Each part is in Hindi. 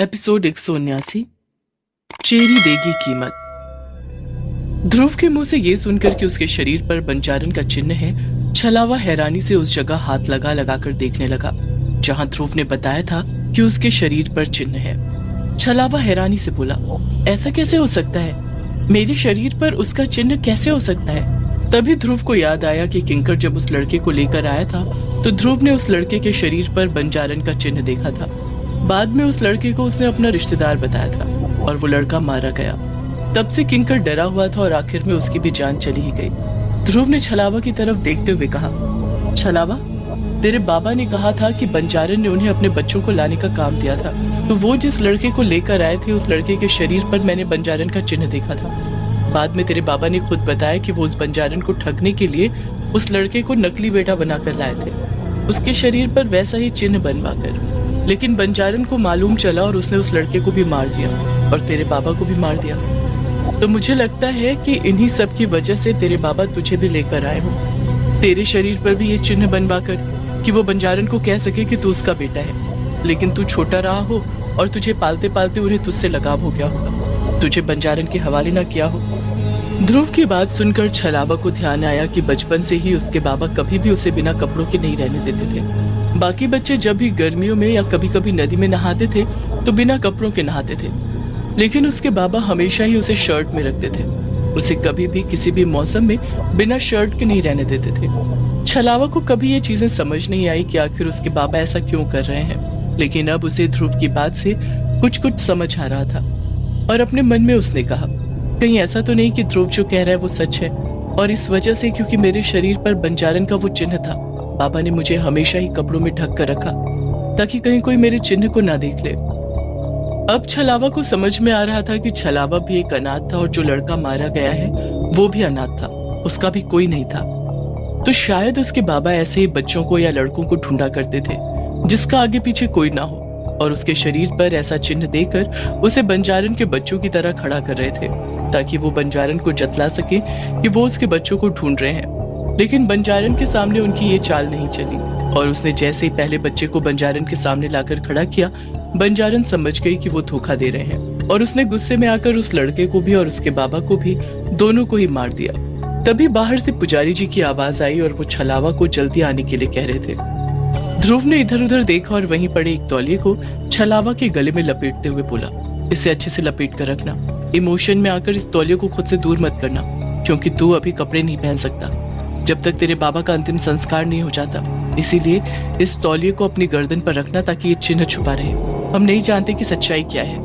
एपिसोड 179। चेरी देगी कीमत। ध्रुव के मुंह से ये सुनकर कि उसके शरीर पर बंजारन का चिन्ह है, छलावा हैरानी से उस जगह हाथ लगा लगा कर देखने लगा जहां ध्रुव ने बताया था कि उसके शरीर पर चिन्ह है। छलावा हैरानी से बोला, ऐसा कैसे हो सकता है? मेरे शरीर पर उसका चिन्ह कैसे हो सकता है? तभी ध्रुव को याद आया कि किंकर जब उस लड़के को लेकर आया था तो ध्रुव ने उस लड़के के शरीर पर बंजारन का चिन्ह देखा था। बाद में उस लड़के को उसने अपना रिश्तेदार बताया था और वो लड़का मारा गया। तब से किंकर डरा हुआ था और आखिर में उसकी भी जान चली ही गई। ध्रुव ने छलावा की तरफ देखते हुए कहा, छलावा, तेरे बाबा ने कहा था कि बंजारन ने उन्हें अपने बच्चों को लाने का काम दिया था, तो वो जिस लड़के को लेकर आए थे उस लड़के के शरीर पर मैंने बंजारन का चिन्ह देखा था। बाद में तेरे बाबा ने खुद बताया कि वो उस बंजारन को ठगने के लिए उस लड़के को नकली बेटा बनाकर लाए थे, उसके शरीर पर वैसा ही चिन्ह बनवा कर। लेकिन बंजारन को मालूम चला और उसने उस लड़के को भी मार दिया और तेरे बाबा को भी मार दिया। तो मुझे लगता है कि इन्हीं सब की वजह से तेरे बाबा तुझे भी लेकर आए हो, तेरे शरीर पर भी ये चिन्ह बनवा कर कि वो बंजारन को कह सके कि तू उसका बेटा है। लेकिन तू छोटा रहा हो और तुझे पालते पालते उन्हें तुझसे लगाव हो गया होगा, तुझे बंजारन के हवाले ना किया हो। ध्रुव की बात सुनकर छलावा को ध्यान आया कि बचपन से ही उसके बाबा कभी भी उसे बिना कपड़ों के नहीं रहने देते थे। बाकी बच्चे जब भी गर्मियों में या कभी कभी नदी में नहाते थे तो बिना कपड़ों के नहाते थे, लेकिन उसके बाबा हमेशा ही उसे शर्ट में रखते थे। उसे कभी भी किसी भी मौसम में बिना शर्ट के नहीं रहने देते थे। छलावा को कभी ये चीजें समझ नहीं आई कि आखिर उसके बाबा ऐसा क्यों कर रहे हैं, लेकिन अब उसे ध्रुव की बात से कुछ कुछ समझ आ रहा था और अपने मन में उसने कहा, कहीं ऐसा तो नहीं कि ध्रुव जो कह रहा है वो सच है और इस वजह से क्योंकि मेरे शरीर पर बंजारन का वो चिन्ह था, बाबा ने मुझे हमेशा ही कपड़ों में ढक कर रखा ताकि कहीं कोई मेरे चिन्ह को ना देख ले। अब छलावा को समझ में आ रहा था कि छलावा भी एक अनाथ था और जो लड़का मारा गया है वो भी अनाथ था, उसका भी कोई नहीं था। तो शायद उसके बाबा ऐसे ही बच्चों को या लड़कों को ढूंढा करते थे जिसका आगे पीछे कोई ना हो और उसके शरीर पर ऐसा चिन्ह देकर उसे बंजारन के बच्चों की तरह खड़ा कर रहे थे ताकि वो बंजारन को जतला सके कि वो उसके बच्चों को ढूंढ रहे हैं। लेकिन बंजारन के सामने उनकी ये चाल नहीं चली और उसने जैसे ही पहले बच्चे को बंजारन के सामने लाकर खड़ा किया, बंजारन समझ गई कि वो धोखा दे रहे हैं और उसने गुस्से में आकर उस लड़के को भी और उसके बाबा को भी, दोनों को ही मार दिया। तभी बाहर से पुजारी जी की आवाज आई और वो छलावा को जल्दी आने के लिए कह रहे थे। ध्रुव ने इधर उधर देखा और वहीं पड़े एक तौलिए को छलावा के गले में लपेटते हुए बोला, इसे अच्छे से लपेट कर रखना, इमोशन में आकर इस तौलिए को खुद से दूर मत करना, क्योंकि तू अभी कपड़े नहीं पहन सकता जब तक तेरे बाबा का अंतिम संस्कार नहीं हो जाता। इसीलिए इस तौलिए को अपनी गर्दन पर रखना ताकि ये चिन्ह छुपा रहे। हम नहीं जानते कि सच्चाई क्या है,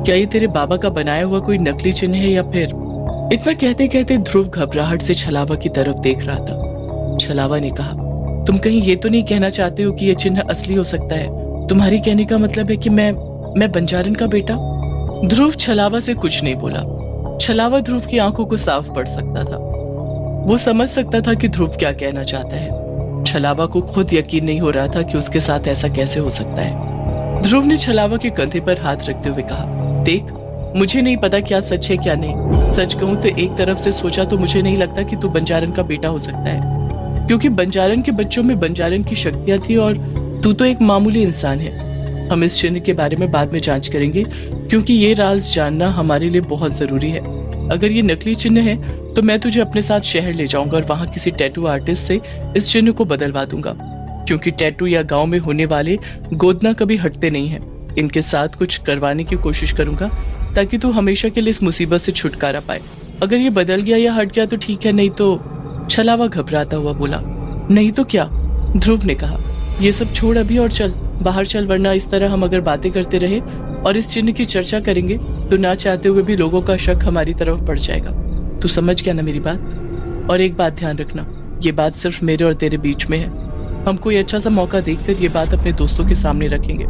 क्या ये तेरे बाबा का बनाया हुआ कोई नकली चिन्ह है या फिर। इतना कहते कहते ध्रुव घबराहट से छलावा की तरफ देख रहा था। छलावा ने कहा, तुम कहीं ये तो नहीं कहना चाहते हो कि ये चिन्ह असली हो सकता है? तुम्हारे कहने का मतलब है कि मैं बंजारन का बेटा? ध्रुव छलावा से कुछ नहीं बोला। छलावा ध्रुव की आंखों को साफ पढ़ सकता था, वो समझ सकता था कि ध्रुव क्या कहना चाहता है। छलावा को खुद यकीन नहीं हो रहा था कि उसके साथ ऐसा कैसे हो सकता है। ध्रुव ने छलावा के कंधे पर हाथ रखते हुए कहा, देख, मुझे नहीं पता क्या सच है क्या नहीं। सच कहूं तो एक तरफ से सोचा तो मुझे नहीं लगता कि तू बंजारन का बेटा हो सकता है, क्योंकि बंजारन के बच्चों में बंजारन की शक्तियां थी और तू तो एक मामूली इंसान है। हम इस चिन्ह के बारे में बाद में जांच करेंगे, क्योंकि ये राज जानना हमारे लिए बहुत जरूरी है। अगर ये नकली चिन्ह है तो मैं तुझे अपने साथ शहर ले जाऊंगा और वहां किसी टैटू आर्टिस्ट से इस चिन्ह को बदलवा दूंगा, क्योंकि टैटू या गांव में होने वाले गोदना कभी हटते नहीं हैं। इनके साथ कुछ करवाने की कोशिश करूंगा ताकि तू हमेशा के लिए इस मुसीबत से छुटकारा पाए। अगर ये बदल गया या हट गया तो ठीक है, नहीं तो। छलावा घबराता हुआ बोला, नहीं तो क्या? ध्रुव ने कहा, ये सब छोड़ अभी और चल, बाहर चल, वरना इस तरह हम अगर बातें करते रहे और इस चिन्ह की चर्चा करेंगे तो ना चाहते हुए भी लोगों का शक हमारी तरफ बढ़ जाएगा। तू समझ गया ना मेरी बात? और एक बात ध्यान रखना, ये बात सिर्फ मेरे और तेरे बीच में है। हम कोई अच्छा सा मौका देखकर ये बात अपने दोस्तों के सामने रखेंगे,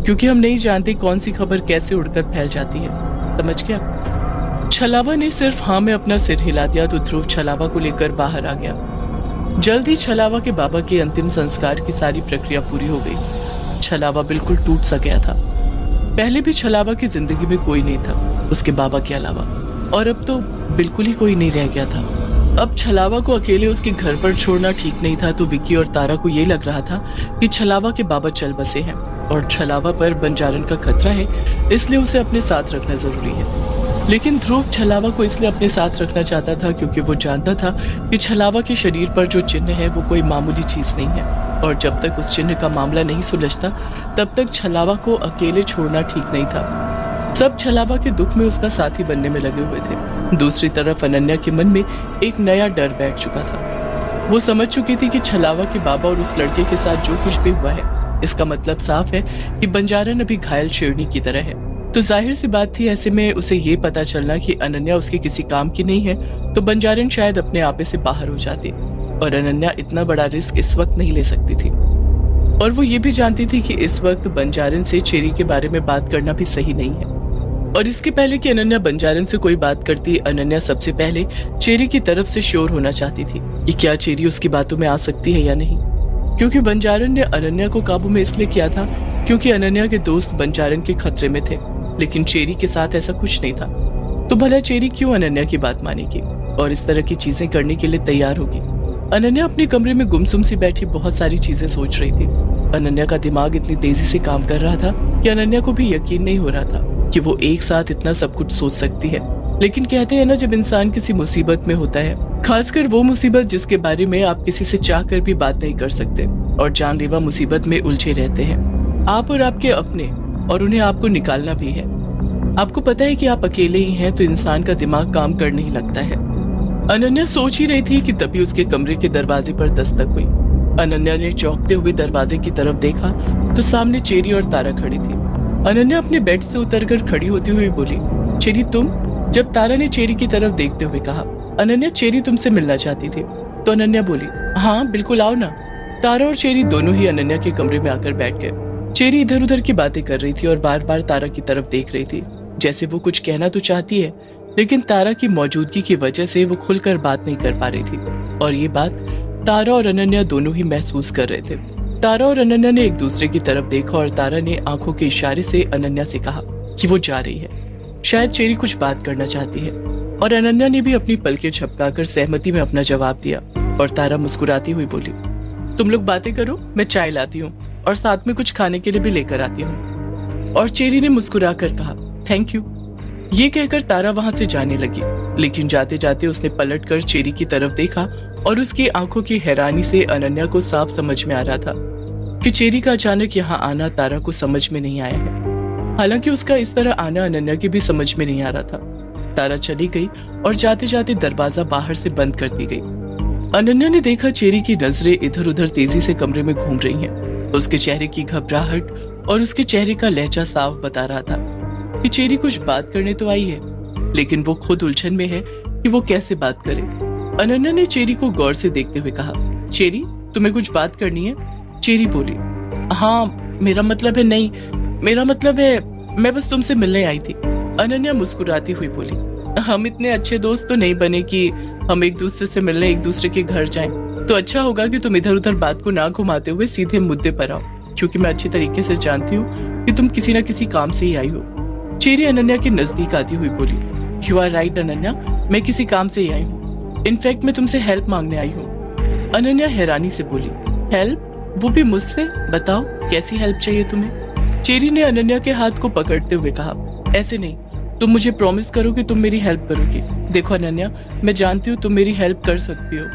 क्योंकि हम नहीं जानते कौन सी खबर कैसे उड़कर फैल जाती है। समझ गया? छलावा ने सिर्फ हाँ में अपना सिर हिला दिया तो ध्रुव छलावा को लेकर बाहर आ गया। जल्द ही छलावा के बाबा के अंतिम संस्कार की सारी प्रक्रिया पूरी हो गई। छलावा बिल्कुल टूट सा गया था। पहले भी छलावा की जिंदगी में कोई नहीं था उसके बाबा के अलावा, और अब तो बिल्कुल ही कोई नहीं रह गया था। अब छलावा को अकेले उसके घर पर छोड़ना ठीक नहीं था, तो विक्की और तारा को ये लग रहा था कि छलावा के बाबा चल बसे हैं और छलावा पर बंजारन का खतरा है, इसलिए उसे अपने साथ रखना जरूरी है। लेकिन ध्रुव छलावा को इसलिए अपने साथ रखना चाहता था क्योंकि वो जानता था कि छलावा के शरीर पर जो चिन्ह है वो कोई मामूली चीज नहीं है, और जब तक उस चिन्ह का मामला नहीं सुलझता तब तक छलावा को अकेले छोड़ना ठीक नहीं था। सब छलावा के दुख में उसका साथी बनने में लगे हुए थे। दूसरी तरफ अनन्या के मन में एक नया डर बैठ चुका था। वो समझ चुकी थी कि छलावा के बाबा और उस लड़के के साथ जो कुछ भी हुआ है, इसका मतलब साफ है कि बंजारन अभी घायल शेरनी की तरह है। तो जाहिर सी बात थी, ऐसे में उसे ये पता चलना कि अनन्या उसके किसी काम की नहीं है तो बंजारन शायद अपने आपे से बाहर हो जाती, और अनन्या इतना बड़ा रिस्क इस वक्त नहीं ले सकती थी। और वो ये भी जानती थी कि इस वक्त बंजारन से चेरी के बारे में बात करना भी सही नहीं है। और इसके पहले कि अनन्या बंजारन से कोई बात करती, अनन्या सबसे पहले चेरी की तरफ से श्योर होना चाहती थी कि क्या चेरी उसकी बातों में आ सकती है या नहीं, क्योंकि बंजारन ने अनन्या को काबू में इसलिए किया था क्योंकि अनन्या के दोस्त बंजारन के खतरे में थे, लेकिन चेरी के साथ ऐसा कुछ नहीं था। तो भला चेरी क्यों अनन्या की बात मानेगी और इस तरह की चीजें करने के लिए तैयार होगी। अनन्या अपने कमरे में गुमसुम सी बैठी बहुत सारी चीजें सोच रही थी। अनन्या का दिमाग इतनी तेजी से काम कर रहा था कि अनन्या को भी यकीन नहीं हो रहा था कि वो एक साथ इतना सब कुछ सोच सकती है। लेकिन कहते हैं ना, जब इंसान किसी मुसीबत में होता है, खासकर वो मुसीबत जिसके बारे में आप किसी से चाहकर भी बात नहीं कर सकते और जानलेवा मुसीबत में उलझे रहते हैं आप और आपके अपने, और उन्हें आपको निकालना भी है। आपको पता है कि आप अकेले ही हैं, तो इंसान का दिमाग काम करने ही लगता है। अनन्या सोच ही रही थी कि तभी उसके कमरे के दरवाजे पर दस्तक हुई। अनन्या ने चौंकते हुए दरवाजे की तरफ देखा तो सामने चेरी और तारा खड़ी थी। अनन्या अपने बेड से उतरकर खड़ी होती हुई बोली, चेरी तुम? जब तारा ने चेरी की तरफ देखते हुए कहा, अनन्या चेरी तुमसे मिलना चाहती थी, तो अनन्या बोली, हाँ बिल्कुल आओ ना। तारा और चेरी दोनों ही अनन्या के कमरे में आकर बैठ गए। चेरी इधर उधर की बातें कर रही थी और बार बार तारा की तरफ देख रही थी, जैसे वो कुछ कहना तो चाहती है, लेकिन तारा की मौजूदगी की वजह से वो खुलकर बात नहीं कर पा रही थी। और ये बात तारा और अनन्या दोनों ही महसूस कर रहे थे। तारा और अनन्या ने एक दूसरे की तरफ देखा और तारा ने आंखों के इशारे से अनन्या से कहा कि वो जा रही है। शायद चेरी कुछ बात करना चाहती है, और अनन्या ने भी अपनी पलकें झपकाकर सहमति में अपना जवाब दिया। और तारा मुस्कुराती हुई बोली, तुम लोग बातें करो, मैं चाय लाती हूँ और साथ में कुछ खाने के लिए भी लेकर आती हूँ। और चेरी ने मुस्कुराकर कहा, थैंक यू। ये कहकर तारा वहां से जाने लगी, लेकिन जाते जाते उसने पलटकर चेरी की तरफ देखा और उसकी आंखों की हैरानी से अनन्या को साफ समझ में आ रहा था कि चेरी का अचानक यहाँ आना तारा को समझ में नहीं आया है। हालांकि उसका इस तरह आना अनन्या की भी समझ में नहीं आ रहा था। तारा चली गई और जाते जाते दरवाजा बाहर से बंद कर दी गई। अनन्या ने देखा चेरी की नजरें इधर उधर तेजी से कमरे में घूम रही हैं। उसके चेहरे की घबराहट और उसके चेहरे का लहजा साफ बता रहा था कि चेरी कुछ बात करने तो आई है, लेकिन वो खुद उलझन में है कि वो कैसे बात करे। अनन्या ने चेरी को गौर से देखते हुए कहा, चेरी तुम्हें कुछ बात करनी है? चेरी बोली, हाँ मेरा मतलब है, नहीं मेरा मतलब है मैं बस तुमसे मिलने आई थी। अनन्या मुस्कुराती हुई बोली, हम इतने अच्छे दोस्त तो नहीं बने कि हम एक दूसरे से मिलने एक दूसरे के घर जाएं। तो अच्छा होगा कि तुम इधर उधर बात को ना घुमाते हुए सीधे मुद्दे पर आओ, क्योंकि मैं अच्छी तरीके से जानती हूँ कि तुम किसी न किसी काम से ही आई हो। चेरी अनन्या के नजदीक आती हुई बोली, यू आर राइट अनन्या, मैं किसी काम से ही आई हूँ। इनफैक्ट मैं तुमसे हेल्प मांगने आई हूँ। अनन्या हैरानी से बोली, हेल्प? वो भी मुझसे? बताओ कैसी हेल्प चाहिए तुम्हें? चेरी ने अनन्या के हाथ को पकड़ते हुए कहा, ऐसे नहीं, तुम मुझे प्रॉमिस करो कि तुम मेरी हेल्प करोगी। देखो अनन्या, मैं जानती हूँ तुम मेरी हेल्प कर सकती हो।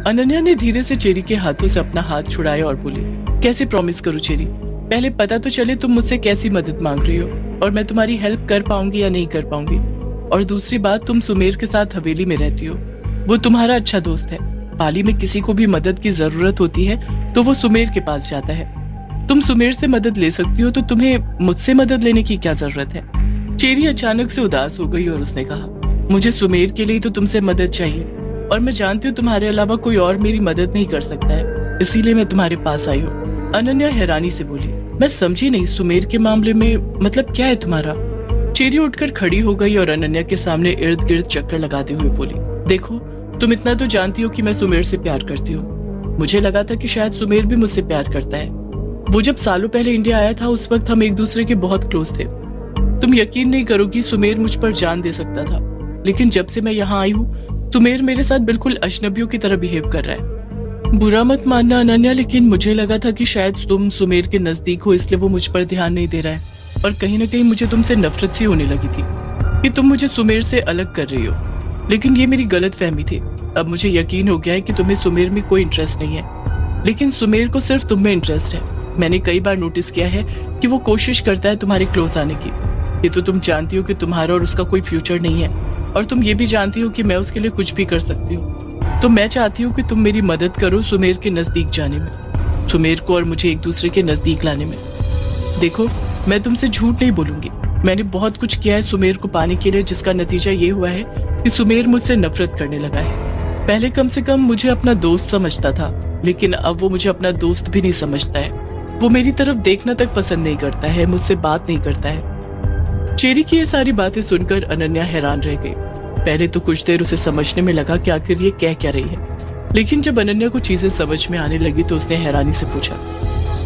अनन्या ने धीरे से चेरी के हाथों से अपना हाथ छुड़ाया और बोली, कैसे प्रॉमिस करूँ चेरी? पहले पता तो चले तुम मुझसे कैसी मदद मांग रही हो और मैं तुम्हारी हेल्प कर पाऊंगी या नहीं कर पाऊंगी। और दूसरी बात, तुम सुमेर के साथ हवेली में रहती हो, वो तुम्हारा अच्छा दोस्त है। पाली में किसी को भी मदद की जरूरत होती है तो वो सुमेर के पास जाता है। तुम सुमेर से मदद ले सकती हो, तो तुम्हें मुझसे मदद लेने की क्या जरूरत है? चेरी अचानक से उदास हो गई और उसने कहा, मुझे सुमेर के लिए तो तुमसे मदद चाहिए, और मैं जानती हूँ तुम्हारे अलावा कोई और मेरी मदद नहीं कर सकता है, इसीलिए मैं तुम्हारे पास आई हूँ। अनन्या हैरानी से बोली, मैं समझी नहीं, सुमेर के मामले में मतलब क्या है तुम्हारा? चेरी उठकर खड़ी हो गई और अनन्या के सामने इर्द गिर्द चक्कर लगाते हुए बोली, देखो तुम इतना तो जानती हो कि मैं सुमेर से प्यार करती हूँ। मुझे लगा था कि शायद सुमेर भी मुझसे प्यार करता है। वो जब सालों पहले इंडिया आया था उस वक्त हम एक दूसरे के बहुत क्लोज थे। तुम यकीन नहीं करोगी, सुमेर मुझ पर जान दे सकता था, लेकिन जब से मैं यहाँ आई हूँ सुमेर मेरे साथ बिल्कुल अजनबियों की तरह बिहेव कर रहा है। बुरा मत मानना अनन्या, लेकिन मुझे लगा था कि शायद तुम सुमेर के नजदीक हो, इसलिए वो मुझ पर ध्यान नहीं दे रहा है। और कहीं ना कहीं मुझे तुमसे नफरत सी होने लगी थी कि तुम मुझे सुमेर से अलग कर रही हो। लेकिन ये मेरी गलत फहमी थी। अब मुझे यकीन हो गया है कि तुम्हें सुमेर में कोई इंटरेस्ट नहीं है, लेकिन सुमेर को सिर्फ तुम में इंटरेस्ट है। मैंने कई बार नोटिस किया है कि वो कोशिश करता है तुम्हारे क्लोज आने की। ये तो तुम जानती हो कि तुम्हारा और उसका कोई फ्यूचर नहीं है, और तुम ये भी जानती हो कि मैं उसके लिए कुछ भी कर सकती हूँ। तो मैं चाहती हूँ कि तुम मेरी मदद करो सुमेर के नजदीक जाने में, सुमेर को और मुझे एक दूसरे के नजदीक लाने में। देखो, मैं तुमसे झूठ नहीं बोलूंगी, मैंने बहुत कुछ किया है सुमेर को पाने के लिए, जिसका नतीजा ये हुआ है कि सुमेर मुझसे नफरत करने लगा है। पहले कम से कम मुझे अपना दोस्त समझता था, लेकिन अब वो मुझे अपना दोस्त भी नहीं समझता है। वो मेरी तरफ देखना तक पसंद नहीं करता है, मुझसे बात नहीं करता है। चेरी की ये सारी बातें सुनकर अनन्या हैरान रह गई। पहले तो कुछ देर उसे समझने में लगा कि आखिर ये कह क्या रही है, लेकिन जब अनन्या को चीजें समझ में आने लगी तो उसने हैरानी से पूछा,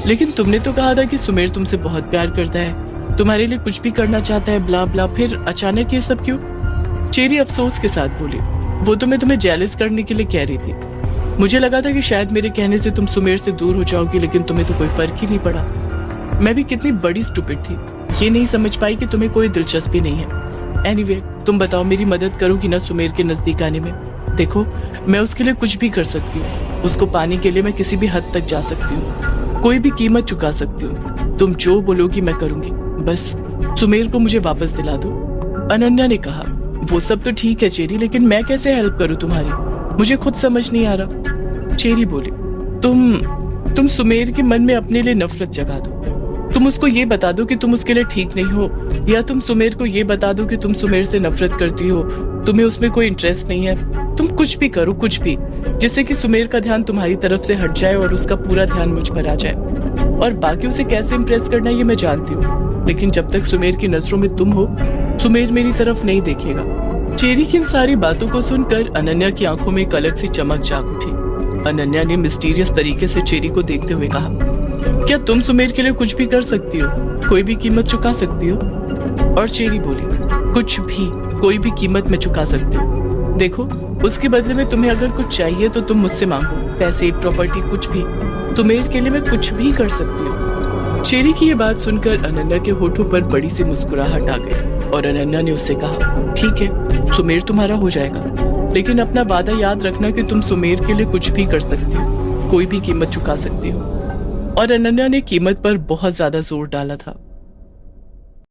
लेकिन तुमने तो कहा था कि सुमेर तुमसे बहुत प्यार करता है, तुम्हारे लिए कुछ भी करना चाहता है, ब्ला ब्ला, फिर अचानक ये सब क्यों? चेरी अफसोस के साथ बोली, वो तो मैं तुम्हें जेलस करने के लिए कह रही थी। मुझे लगा था कि शायद मेरे कहने से तुम सुमेर से दूर हो जाओगी, लेकिन तुम्हें तो कोई फर्क ही नहीं पड़ा। मैं भी कितनी बड़ी स्टूपिड थी, ये नहीं समझ पाई कि तुम्हें कोई दिलचस्पी नहीं है। एनीवे, तुम बताओ, मेरी मदद करोगी ना सुमेर के नजदीक आने में? देखो, मैं उसके लिए कुछ भी कर सकती हूँ, उसको पाने के लिए मैं किसी भी हद तक जा सकती हूँ, कोई भी कीमत चुका सकती हूँ। तुम जो बोलोगी मैं करूंगी, बस सुमेर को मुझे वापस दिला दो। अनन्या ने कहा, वो सब तो ठीक है चेरी, लेकिन मैं कैसे हेल्प करूँ तुम्हारी? मुझे खुद समझ नहीं आ रहा। चेरी बोली, तुम सुमेर के मन में अपने लिए नफरत जगा दो। तुम उसको ये बता दो कि तुम उसके लिए ठीक नहीं हो, या तुम सुमेर को ये बता दो कि तुम सुमेर से नफरत करती हो, तुम्हें उसमें कोई इंटरेस्ट नहीं है। तुम कुछ भी करो, कुछ भी, जिससे कि सुमेर का ध्यान तुम्हारी तरफ से हट जाए और उसका पूरा ध्यान मुझ पर आ जाए। और बाकी उसे कैसे इम्प्रेस करना है ये मैं जानती हूँ, लेकिन जब तक सुमेर की नजरों में तुम हो, सुमेर मेरी तरफ नहीं देखेगा। चेरी की इन सारी बातों को सुनकर अनन्या की आंखों में एक अलग सी चमक जाग उठी। अनन्या ने मिस्टीरियस तरीके से चेरी को देखते हुए कहा, क्या तुम सुमेर के लिए कुछ भी कर सकती हो, कोई भी कीमत चुका सकती हो? और चेरी बोली, कुछ भी, कोई भी कीमत मैं चुका सकती हूँ। देखो, उसके बदले में तुम्हें अगर कुछ चाहिए तो तुम मुझसे मांगो, पैसे, प्रॉपर्टी, कुछ भी। सुमेर के लिए मैं कुछ भी कर सकती हूँ। चेरी की ये बात सुनकर अनन्या के होठों पर बड़ी सी मुस्कुराहट आ गई और अनन्या ने उससे कहा, ठीक है, सुमेर तुम्हारा हो जाएगा, लेकिन अपना वादा याद रखना कि तुम सुमेर के लिए कुछ भी कर सकती हो, कोई भी कीमत चुका सकती हो। और अनन्या ने कीमत पर बहुत ज्यादा जोर डाला था।